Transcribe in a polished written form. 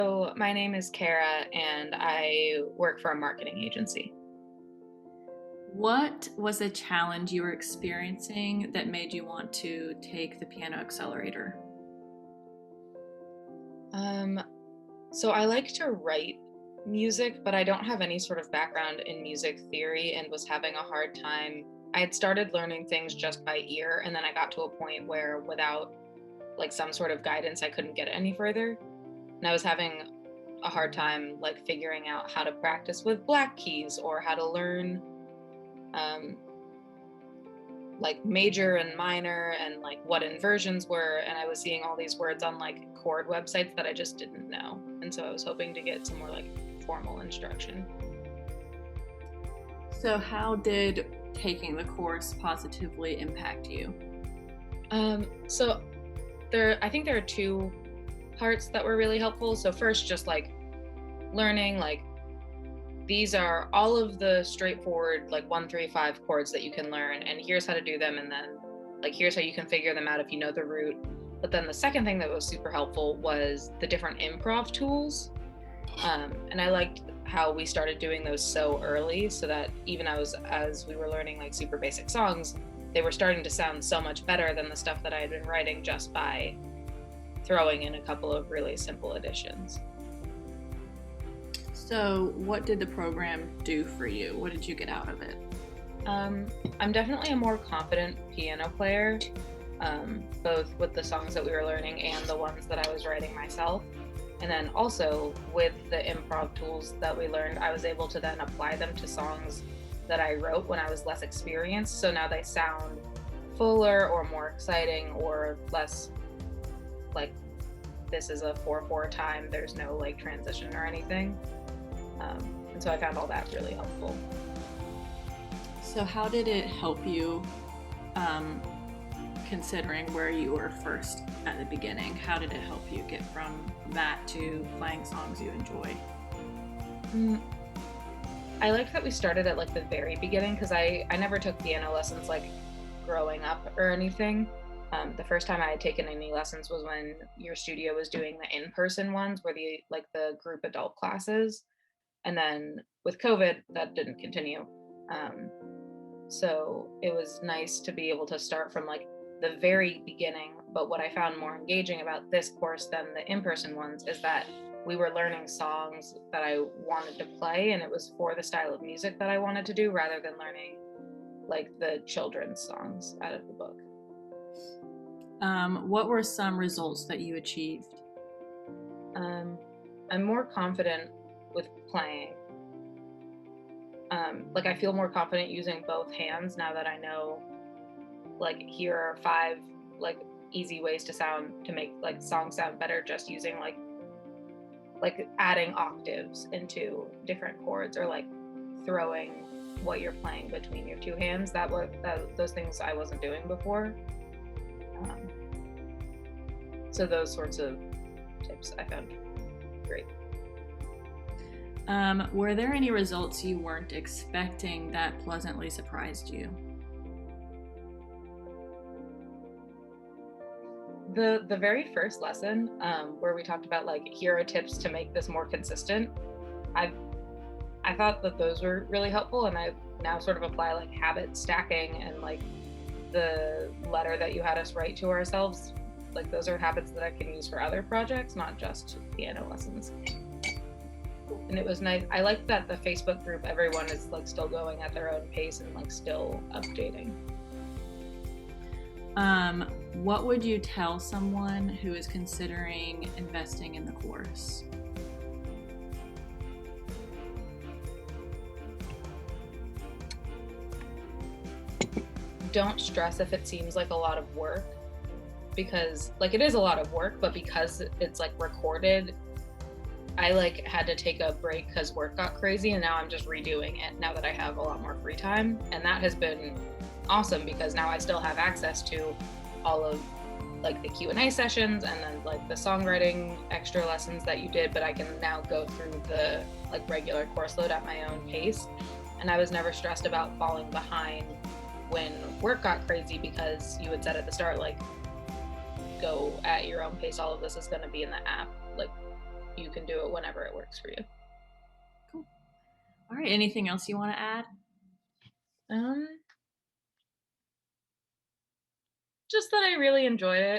So, my name is Kara, and I work for a marketing agency. What was a challenge you were experiencing that made you want to take the piano accelerator? Um, so, I like to write music, but I don't have any sort of background in music theory and was having a hard time. I had started learning things just by ear, and then I got to a point where without like some sort of guidance, I couldn't get any further. And I was having a hard time like figuring out how to practice with black keys or how to learn um, like major and minor and like what inversions were, and I was seeing all these words on like chord websites that I just didn't know, and so I was hoping to get some more like formal instruction. So, how did taking the course positively impact you? So there I think there are two parts that were really helpful. So first, just like learning like these are all of the straightforward like 1 3 5 chords that you can learn, and here's how to do them, and then like here's how you can figure them out if you know the root. But then the second thing that was super helpful was the different improv tools. And I liked how we started doing those so early, so that even as we were learning like super basic songs, they were starting to sound so much better than the stuff that I had been writing just by throwing in a couple of really simple additions. So, what did the program do for you? What did you get out of it? I'm definitely a more confident piano player, both with the songs that we were learning and the ones that I was writing myself. And then also with the improv tools that we learned, I was able to then apply them to songs that I wrote when I was less experienced. So now they sound fuller or more exciting or less like this is a 4/4 time. There's no like transition or anything. And so I found all that really helpful. So, how did it help you, um, considering where you were first at the beginning? How did it help you get from that to playing songs you enjoy? Mm, I like that we started at like the very beginning because I never took piano lessons like growing up or anything. The first time I had taken any lessons was when your studio was doing the in-person ones, where the like the group adult classes, and then with COVID that didn't continue. Um, so it was nice to be able to start from like the very beginning. But what I found more engaging about this course than the in-person ones is that we were learning songs that I wanted to play, and it was for the style of music that I wanted to do rather than learning like the children's songs out of the book. What were some results that you achieved? Um, I'm more confident with playing. Like I feel more confident using both hands now that I know like here are 5 like easy ways to make like songs sound better just using like adding octaves into different chords or like throwing what you're playing between your two hands. Those things I wasn't doing before. Um, so those sorts of tips I found great. Were there any results you weren't expecting that pleasantly surprised you? The very first lesson, where we talked about like here are tips to make this more consistent, I I thought that those were really helpful, and I now sort of apply like habit stacking and like the letter that you had us write to ourselves. Like those are habits that I can use for other projects, not just piano lessons. And it was nice. I like that the Facebook group, everyone is like still going at their own pace and like still updating. What would you tell someone who is considering investing in the course? Don't stress if it seems like a lot of work, because like it is a lot of work, but because it's like recorded, I like had to take a break because work got crazy, and now I'm just redoing it now that I have a lot more free time, and that has been awesome because now I still have access to all of like the Q&A sessions and then like the songwriting extra lessons that you did, but I can now go through the like regular course load at my own pace. And I was never stressed about falling behind when work got crazy because you had said at the start like go at your own pace, all of this is going to be in the app, like you can do it whenever it works for you. Cool. All right. Anything else you want to add? Um, just that I really enjoy it.